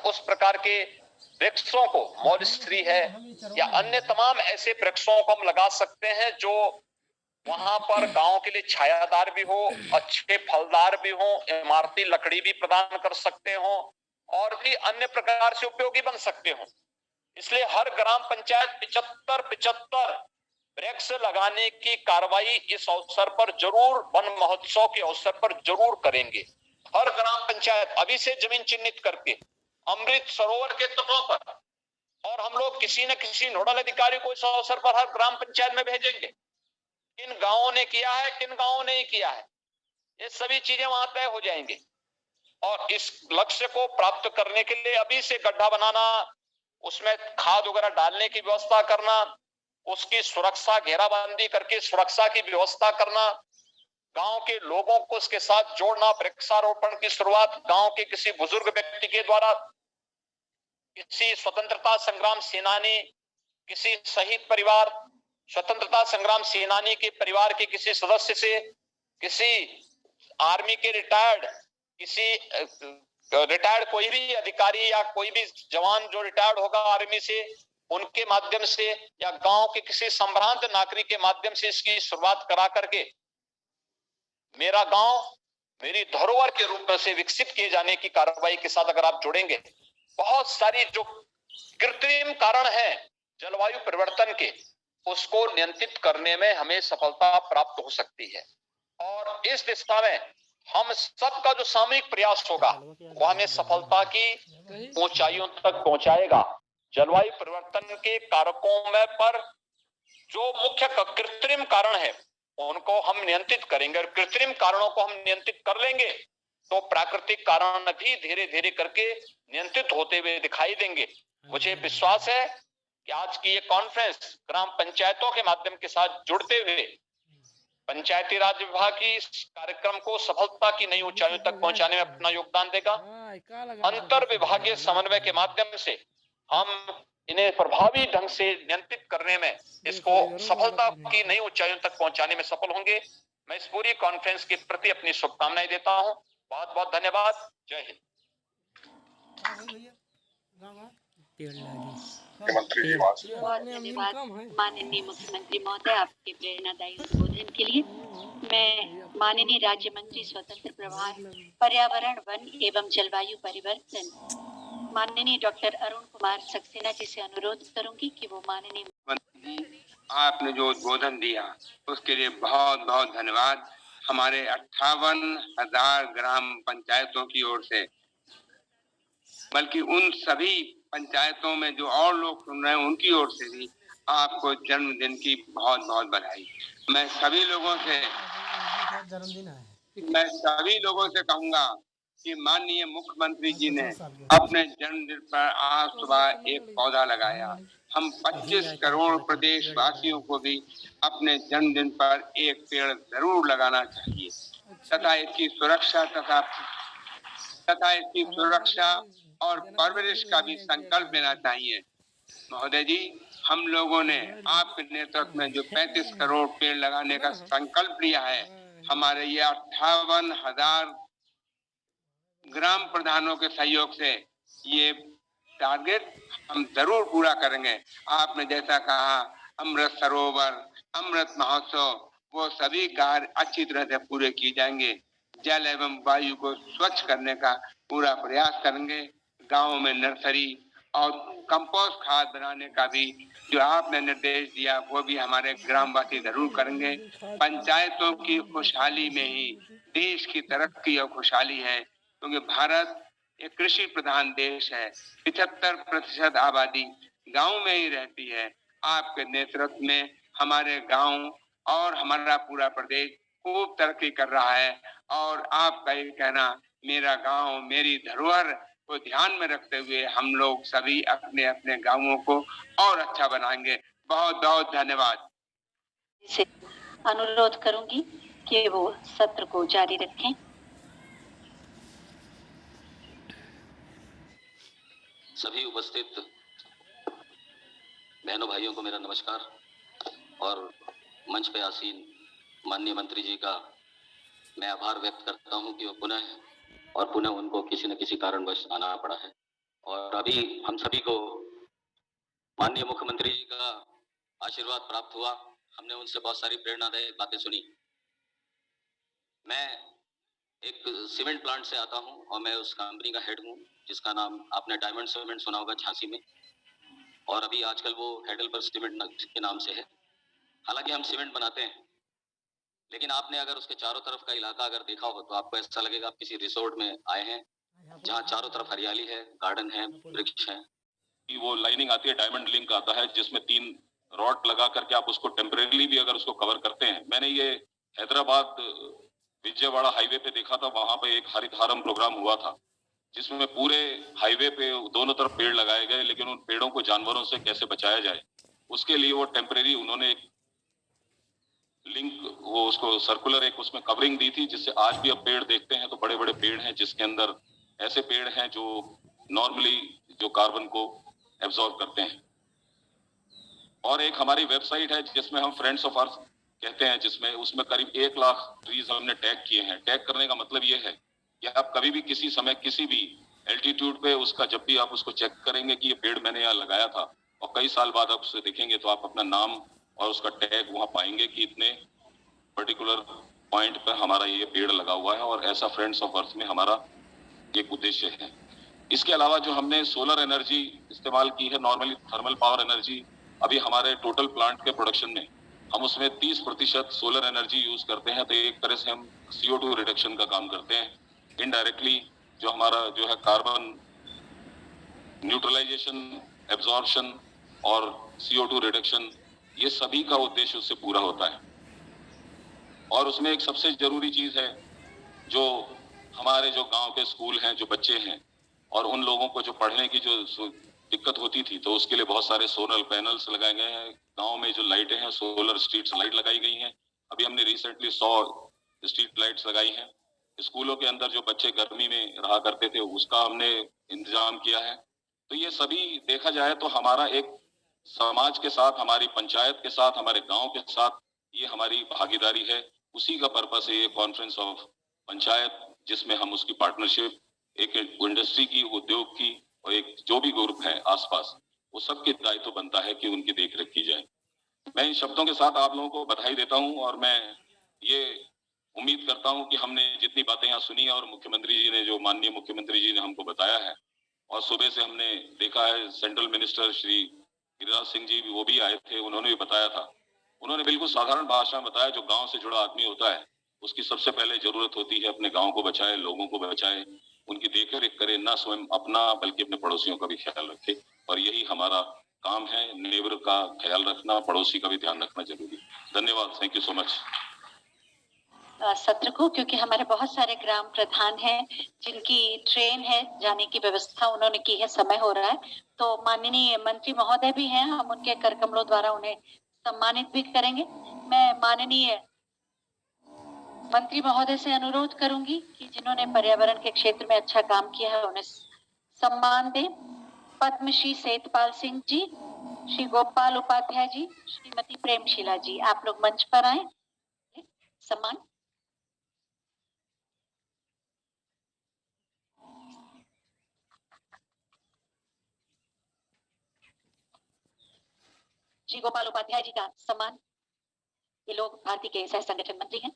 उस प्रकार के वृक्षों को, मॉनेस्ट्री है या अन्य तमाम ऐसे वृक्षों को हम लगा सकते हैं जो वहां पर गांव के लिए छायादार भी हो, अच्छे फलदार भी हो, इमारती लकड़ी भी प्रदान कर सकते हो और भी अन्य प्रकार से उपयोगी बन सकते हो। इसलिए हर ग्राम पंचायत 75 वृक्ष लगाने की कार्रवाई इस अवसर पर जरूर, वन महोत्सव के अवसर पर जरूर करेंगे। हर ग्राम पंचायत अभी से जमीन चिन्हित करके अमृत सरोवर के तटों पर, और हम लोग किसी न किसी नोडल अधिकारी को इस अवसर पर हर ग्राम पंचायत में भेजेंगे। किन गांवों ने किया है, किन गांवों ने किया है, ये सभी चीजें वहां तय हो जाएंगे। और इस लक्ष्य को प्राप्त करने के लिए अभी से गड्ढा बनाना, उसमें खाद वगैरह डालने की व्यवस्था करना, उसकी सुरक्षा, घेराबंदी करके सुरक्षा की व्यवस्था करना, गांव के लोगों को उसके साथ जोड़ना, वृक्षारोपण की शुरुआत गांव के किसी बुजुर्ग व्यक्ति के द्वारा, किसी स्वतंत्रता संग्राम सेनानी, किसी शहीद परिवार, स्वतंत्रता संग्राम सेनानी के परिवार के किसी सदस्य से, किसी आर्मी के रिटायर्ड, किसी रिटायर्ड कोई भी अधिकारी या कोई भी जवान जो रिटायर्ड होगा आर्मी से, उनके माध्यम से या गांव के किसी संभ्रांत नागरिक के माध्यम से इसकी शुरुआत करा करके मेरा गांव मेरी धरोहर के रूप में से विकसित किए जाने की कार्रवाई के साथ अगर आप जुड़ेंगे, बहुत सारी जो कृत्रिम कारण है जलवायु परिवर्तन के, उसको नियंत्रित करने में हमें सफलता प्राप्त हो सकती है। और इस दिशा में हम सबका जो सामूहिक प्रयास होगा वो हमें सफलता की ऊंचाइयों तक पहुंचाएगा। जलवायु परिवर्तन के कारकों में पर जो मुख्य कृत्रिम कारण है उनको हम नियंत्रित करेंगे, और कृत्रिम कारणों को हम नियंत्रित कर लेंगे तो प्राकृतिक कारण भी धीरे धीरे करके नियंत्रित होते हुए दिखाई देंगे। मुझे विश्वास है कि आज की ये कॉन्फ्रेंस ग्राम पंचायतों के माध्यम के साथ जुड़ते हुए पंचायती राज विभाग की इस कार्यक्रम को सफलता की नई ऊंचाइयों तक पहुंचाने में अपना योगदान देगा। अंतर विभागीय समन्वय के माध्यम से हम इन्हें प्रभावी ढंग से नियंत्रित करने में, इसको सफलता की नई ऊंचाइयों तक पहुंचाने में सफल होंगे। मैं इस पूरी कॉन्फ्रेंस के प्रति अपनी शुभकामनाएं देता हूं। बहुत बहुत धन्यवाद। जय हिंद। बहुत धन्यवाद माननीय मुख्यमंत्री महोदय आपके प्रेरणादायी उद्बोधन के लिए। मैं माननीय राज्य मंत्री स्वतंत्र प्रभार पर्यावरण, वन एवं जलवायु परिवर्तन माननीय डॉक्टर अरुण कुमार सक्सेना जी से अनुरोध करूंगी कि वो माननीय आपने जो उद्बोधन दिया उसके लिए बहुत बहुत धन्यवाद। हमारे 58,000 ग्राम पंचायतों की ओर से, बल्कि उन सभी पंचायतों में जो और लोग सुन रहे हैं उनकी ओर से भी आपको जन्मदिन की बहुत बहुत बधाई। मैं सभी लोगों से कहूंगा कि माननीय मुख्यमंत्री जी ने अपने जन्मदिन पर आज सुबह एक पौधा लगाया। हम 25 करोड़ प्रदेशवासियों को भी अपने जन्मदिन पर एक पेड़ जरूर लगाना चाहिए तथा इसकी सुरक्षा और परवरिश का भी संकल्प लेना चाहिए। महोदय जी, हम लोगों ने आपके नेतृत्व में जो 35 करोड़ पेड़ लगाने का संकल्प लिया है, हमारे ये 58,000 ग्राम प्रधानों के सहयोग से ये टारगेट हम जरूर पूरा करेंगे। आपने जैसा कहा अमृत सरोवर, अमृत महोत्सव, वो सभी कार्य अच्छी तरह से पूरे किए जाएंगे। जल एवं वायु को स्वच्छ करने का पूरा प्रयास करेंगे। गाँव में नर्सरी और कंपोस्ट खाद बनाने का भी जो आपने निर्देश दिया वो भी हमारे ग्रामवासी जरूर करेंगे। पंचायतों की खुशहाली में ही देश की तरक्की और खुशहाली है, क्योंकि भारत एक कृषि प्रधान देश है। 75% आबादी गांव में ही रहती है। आपके नेतृत्व में हमारे गांव और हमारा पूरा प्रदेश खूब तरक्की कर रहा है, और आपका ये कहना मेरा गांव मेरी धरोहर को ध्यान में रखते हुए हम लोग सभी अपने अपने गांवों को और अच्छा बनाएंगे। बहुत बहुत धन्यवाद। अनुरोध करूंगी कि वो सत्र को जारी रखें। सभी उपस्थित बहनों भाइयों को मेरा नमस्कार, और मंच पे आसीन माननीय मंत्री जी का मैं आभार व्यक्त करता हूं कि वो पुनः उनको किसी न किसी कारणवश आना पड़ा है। और अभी हम सभी को माननीय मुख्यमंत्री जी का आशीर्वाद प्राप्त हुआ। हमने उनसे बहुत सारी प्रेरणादायक बातें सुनी। मैं एक सीमेंट प्लांट से आता हूं और मैं उस कंपनी का हेड हूं जिसका नाम आपने डायमंड सीमेंट सुना होगा झांसी में, और अभी आजकल वो हेडलबर्ग सीमेंट के नाम से है। हालांकि हम सीमेंट बनाते हैं, लेकिन आपने अगर उसके चारों तरफ का इलाका अगर देखा हो तो आपको ऐसा लगेगा आप किसी रिसोर्ट में आए हैं, जहाँ चारों तरफ हरियाली है, गार्डन है, वृक्ष है। वो लाइनिंग आती है, डायमंड लिंक आता है, जिसमें 3 रॉड लगा करके आप उसको टेम्परेरीली भी अगर उसको कवर करते हैं। मैंने ये हैदराबाद विजयवाड़ा हाईवे पे देखा था, वहां पे एक हरितहारम प्रोग्राम हुआ था जिसमें पूरे हाईवे पे दोनों तरफ पेड़ लगाए गए, लेकिन उन पेड़ों को जानवरों से कैसे बचाया जाए उसके लिए वो टेम्परेरी उन्होंने एक लिंक, वो उसको सर्कुलर एक उसमें कवरिंग दी थी, जिससे आज भी अब पेड़ देखते हैं तो बड़े बड़े पेड़ हैं जिसके अंदर ऐसे पेड़ हैं जो नॉर्मली जो कार्बन को एब्जॉर्ब करते हैं। और एक हमारी वेबसाइट है जिसमें हम फ्रेंड्स ऑफ अर्थ कहते हैं, जिसमें उसमें करीब 1 लाख ट्रीज हमने टैग किए हैं। टैग करने का मतलब ये है कि आप कभी भी किसी समय किसी भी एल्टीट्यूड पे उसका जब भी आप उसको चेक करेंगे कि ये पेड़ मैंने यहाँ लगाया था, और कई साल बाद आप उसे देखेंगे तो आप अपना नाम और उसका टैग वहां पाएंगे कि इतने पर्टिकुलर पॉइंट पर हमारा ये पेड़ लगा हुआ है। और ऐसा फ्रेंड्स ऑफ अर्थ में हमारा एक उद्देश्य है। इसके अलावा जो हमने सोलर एनर्जी इस्तेमाल की है, नॉर्मली थर्मल पावर एनर्जी, अभी हमारे टोटल प्लांट के प्रोडक्शन में हम उसमें 30% सोलर एनर्जी यूज करते हैं। तो एक तरह से हम CO2 रिडक्शन का काम करते हैं। इनडायरेक्टली जो हमारा जो है कार्बन न्यूट्रलाइजेशन, एब्जॉर्प्शन और CO2 रिडक्शन, ये सभी का उद्देश्य उससे पूरा होता है। और उसमें एक सबसे जरूरी चीज है, जो हमारे जो गांव के स्कूल हैं, जो बच्चे हैं और उन लोगों को जो पढ़ने की जो दिक्कत होती थी, तो उसके लिए बहुत सारे सोलर पैनल्स लगाए गए हैं। गांव में जो लाइटें हैं, सोलर स्ट्रीट लाइट लगाई गई हैं। अभी हमने रिसेंटली 100 स्ट्रीट लाइट्स लगाई हैं। स्कूलों के अंदर जो बच्चे गर्मी में रहा करते थे उसका हमने इंतजाम किया है। तो ये सभी देखा जाए तो हमारा एक समाज के साथ, हमारी पंचायत के साथ, हमारे गांव के साथ ये हमारी भागीदारी है। उसी का पर्पस है ये कॉन्फ्रेंस ऑफ पंचायत, जिसमें हम उसकी पार्टनरशिप एक इंडस्ट्री की, उद्योग की और एक जो भी ग्रुप है आसपास, वो सबके दायित्व बनता है कि उनकी देखरेख की जाए। मैं इन शब्दों के साथ आप लोगों को बधाई देता हूं और मैं ये उम्मीद करता हूं कि हमने जितनी बातें यहाँ सुनी और मुख्यमंत्री जी ने, जो माननीय मुख्यमंत्री जी ने हमको बताया है, और सुबह से हमने देखा है सेंट्रल मिनिस्टर श्री गिरिराज सिंह जी भी, वो भी आए थे, उन्होंने भी बताया था। उन्होंने बिल्कुल साधारण भाषा में बताया, जो गांव से जुड़ा आदमी होता है उसकी सबसे पहले जरूरत होती है अपने गांव को बचाए, लोगों को बचाए, उनकी देखरेख करे, ना स्वयं अपना बल्कि अपने पड़ोसियों का भी ख्याल रखे। और यही हमारा काम है, नेबर का ख्याल रखना, पड़ोसी का भी ध्यान रखना जरूरी। धन्यवाद, थैंक यू सो मच। सत्र को, क्योंकि हमारे बहुत सारे ग्राम प्रधान हैं जिनकी ट्रेन है, जाने की व्यवस्था उन्होंने की है, समय हो रहा है, तो माननीय मंत्री महोदय भी हैं, हम उनके कर कमलों द्वारा उन्हें सम्मानित भी करेंगे। मैं माननीय मंत्री महोदय से अनुरोध करूंगी कि जिन्होंने पर्यावरण के क्षेत्र में अच्छा काम किया है उन्हें सम्मान दें। पद्मश्री सेतपाल सिंह जी, श्री गोपाल उपाध्याय जी, श्रीमती प्रेमशीला जी, आप लोग मंच पर आए। सम्मान। श्री गोपाल उपाध्याय जी का सम्मान। ये लोग भारतीय के सह संगठन मंत्री हैं।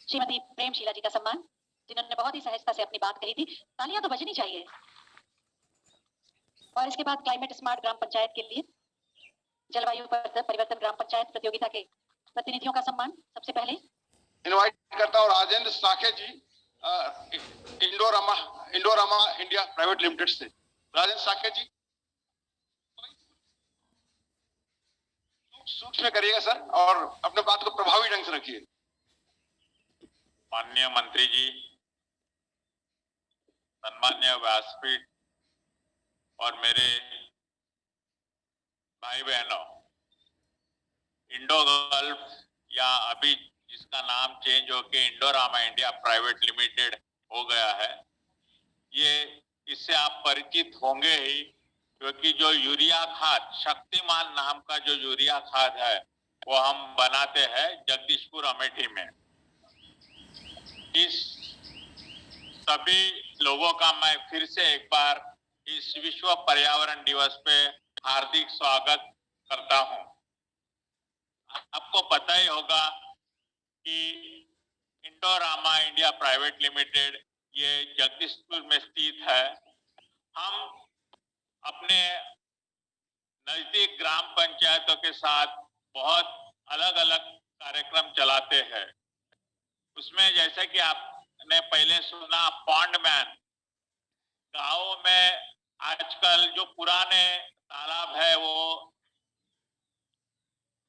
श्रीमती प्रेमशीला जी का सम्मान, जिन्होंने बहुत ही सहजता से अपनी बात कही थी। तालियां तो बजनी चाहिए। और इसके बाद क्लाइमेट स्मार्ट ग्राम पंचायत के लिए जलवायु परिवर्तन ग्राम पंचायत प्रतियोगिता के प्रतिनिधियों का सम्मान सबसे पहले इनवाइट करता हूं राजेंद्र साखे जी, इंडोरामा इंडिया प्राइवेट लिमिटेड से। राजेंद्र साखे जी, सूक्ष्म करिएगा सर, और अपने बात को प्रभावी ढंग से रखिए। माननीय मंत्री जी, सम्मान्य व्यासपीठ और मेरे भाई बहनों, इंडो गल्फ या अभी जिसका नाम चेंज होकर इंडोरामा इंडिया प्राइवेट लिमिटेड हो गया है, ये इससे आप परिचित होंगे ही, क्योंकि जो यूरिया खाद, शक्तिमान नाम का जो यूरिया खाद है, वो हम बनाते हैं जगदीशपुर अमेठी में। इस सभी लोगों का मैं फिर से एक बार इस विश्व पर्यावरण दिवस पे हार्दिक स्वागत करता हूं। आपको पता ही होगा कि इंडोरामा इंडिया प्राइवेट लिमिटेड ये जगदीशपुर में स्थित है। हम अपने नजदीक ग्राम पंचायतों के साथ बहुत अलग अलग कार्यक्रम चलाते हैं। उसमें जैसे कि आपने पहले सुना पॉन्ड मैन, गाँव में आजकल जो पुराने तालाब है वो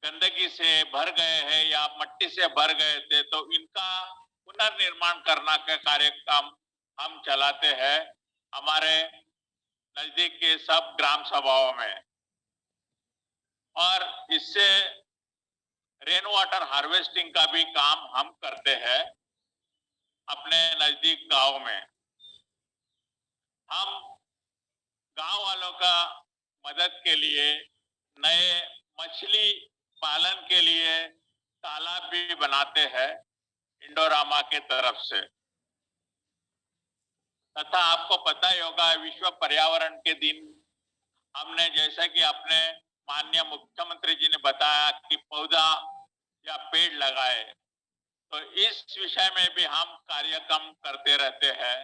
गंदगी से भर गए हैं या मट्टी से भर गए थे, तो इनका पुनर्निर्माण करना का कार्यक्रम हम चलाते हैं हमारे नजदीक के सब ग्राम सभाओं में। और इससे रेन वाटर हार्वेस्टिंग का भी काम हम करते हैं अपने नजदीक गांव में। हम गांव वालों का मदद के लिए नए मछली पालन के लिए तालाब भी बनाते हैं इंडोरामा के तरफ से। तथा आपको पता ही होगा विश्व पर्यावरण के दिन हमने जैसा कि अपने माननीय मुख्यमंत्री जी ने बताया कि पौधा या पेड़ लगाए, तो इस विषय में भी हम कार्यक्रम करते रहते हैं।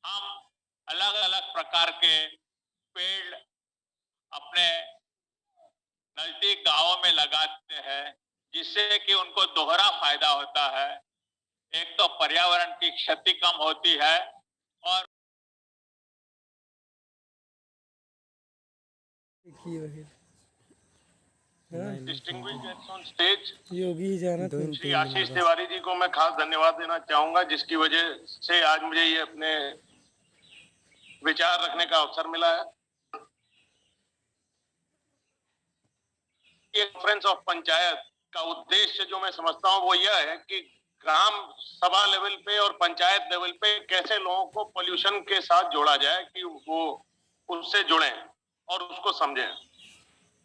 हम अलग अलग प्रकार के पेड़ अपने नजदीक गांवों में लगाते हैं, जिससे कि उनको दोहरा फायदा होता है। एक तो पर्यावरण की क्षति कम होती है और डिस्टिंग्विश्ड गेस्ट्स ऑन स्टेज योगी जाना श्री आशीष तिवारी जी को मैं खास धन्यवाद देना चाहूंगा, जिसकी वजह से आज मुझे ये अपने विचार रखने का अवसर मिला है। ये कॉन्फ्रेंस ऑफ पंचायत का उद्देश्य जो मैं समझता हूँ वो यह है कि ग्राम सभा लेवल पे और पंचायत लेवल पे कैसे लोगों को पोल्यूशन के साथ जोड़ा जाए कि वो उससे जुड़ें और उसको समझें।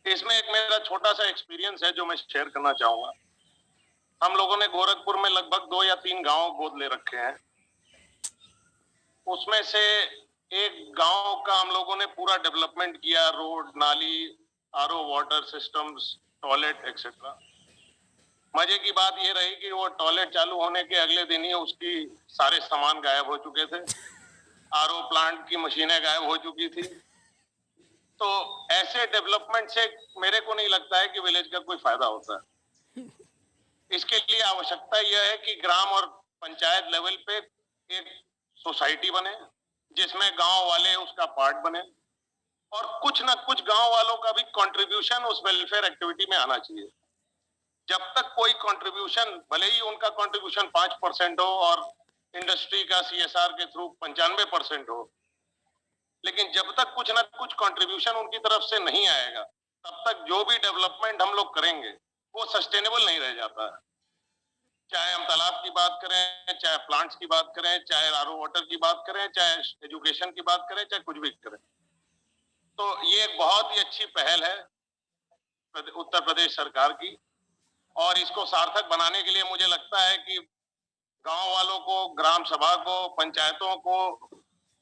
इसमें एक मेरा छोटा सा एक्सपीरियंस है जो मैं शेयर करना चाहूंगा। हम लोगों ने गोरखपुर में लगभग 2 या 3 गांव गोद ले रखे हैं। उसमें से एक गांव का हम लोगों ने पूरा डेवलपमेंट किया, रोड, नाली, RO water systems, toilet etcetera. मजे की बात ये रही कि वो टॉयलेट चालू होने के अगले दिन ही उसकी सारे सामान गायब हो चुके थे, आरओ प्लांट की मशीनें गायब हो चुकी थी। तो ऐसे डेवलपमेंट से मेरे को नहीं लगता है कि विलेज का कोई फायदा होता है। इसके लिए आवश्यकता यह है कि ग्राम और पंचायत लेवल पे एक सोसाइटी बने जिसमें गांव वाले उसका पार्ट बने और कुछ ना कुछ गांव वालों का भी कंट्रीब्यूशन उस वेलफेयर एक्टिविटी में आना चाहिए। जब तक कोई कंट्रीब्यूशन, भले ही उनका कंट्रीब्यूशन 5% हो और इंडस्ट्री का CSR के थ्रू 95% हो, लेकिन जब तक कुछ ना कुछ कंट्रीब्यूशन उनकी तरफ से नहीं आएगा तब तक जो भी डेवलपमेंट हम लोग करेंगे वो सस्टेनेबल नहीं रह जाता है। चाहे हम तालाब की बात करें, चाहे प्लांट्स की बात करें, चाहे आरओ वाटर की बात करें, चाहे एजुकेशन की बात करें, चाहे कुछ भी करें। तो ये एक बहुत ही अच्छी पहल है उत्तर प्रदेश सरकार की, और इसको सार्थक बनाने के लिए मुझे लगता है कि गांव वालों को, ग्राम सभा को, पंचायतों को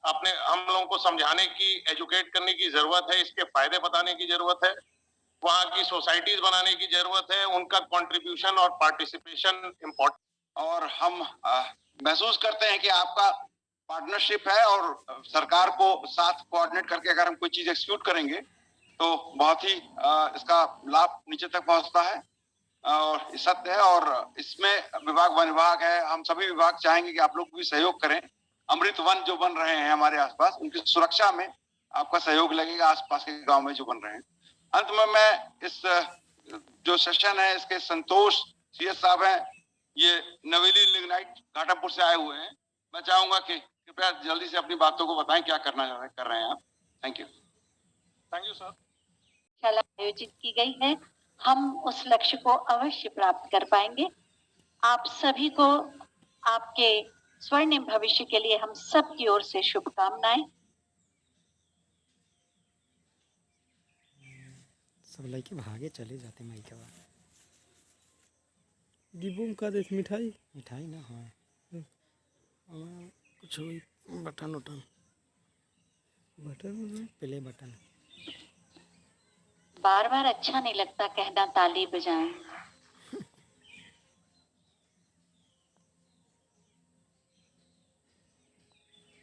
अपने हम लोगों को समझाने की, एजुकेट करने की जरूरत है, इसके फायदे बताने की जरूरत है, वहाँ की सोसाइटीज बनाने की जरूरत है, उनका कंट्रीब्यूशन और पार्टिसिपेशन इम्पोर्टेंट। और हम महसूस करते हैं कि आपका पार्टनरशिप है और सरकार को साथ कोऑर्डिनेट करके अगर हम कोई चीज एक्सिक्यूट करेंगे तो बहुत ही इसका लाभ नीचे तक पहुंचता है और सत्य है। और इसमें विभाग वन विभाग है, हम सभी विभाग चाहेंगे कि आप लोग भी सहयोग करें। अमृत वन जो बन रहे हैं हमारे आसपास, उनकी सुरक्षा में आपका सहयोग लगेगा, आसपास के गांव में जो बन रहे हैं। अंत में मैं इस जो सेशन है इसके संतोष CS साहब हैं, ये नवेली लिग्नाइट घाटमपुर से आए हुए हैं। मैं चाहूंगा कि कृपया जल्दी से अपनी बातों को बताएं, क्या कर रहे हैं आप। Thank you sir. आयोजित की गई है, हम उस लक्ष्य को अवश्य प्राप्त कर पाएंगे। आप सभी को आपके स्वर्णिम भविष्य के लिए हम सब की ओर से शुभकामनाएं। सब लड़के भागे चले जाते माई के बाद। डिब्बों में का देख मिठाई मिठाई ना हाँ कुछ हुई बटन उटन बटन प्ले बटन। बार बार अच्छा नहीं लगता कहना ताली बजाएं।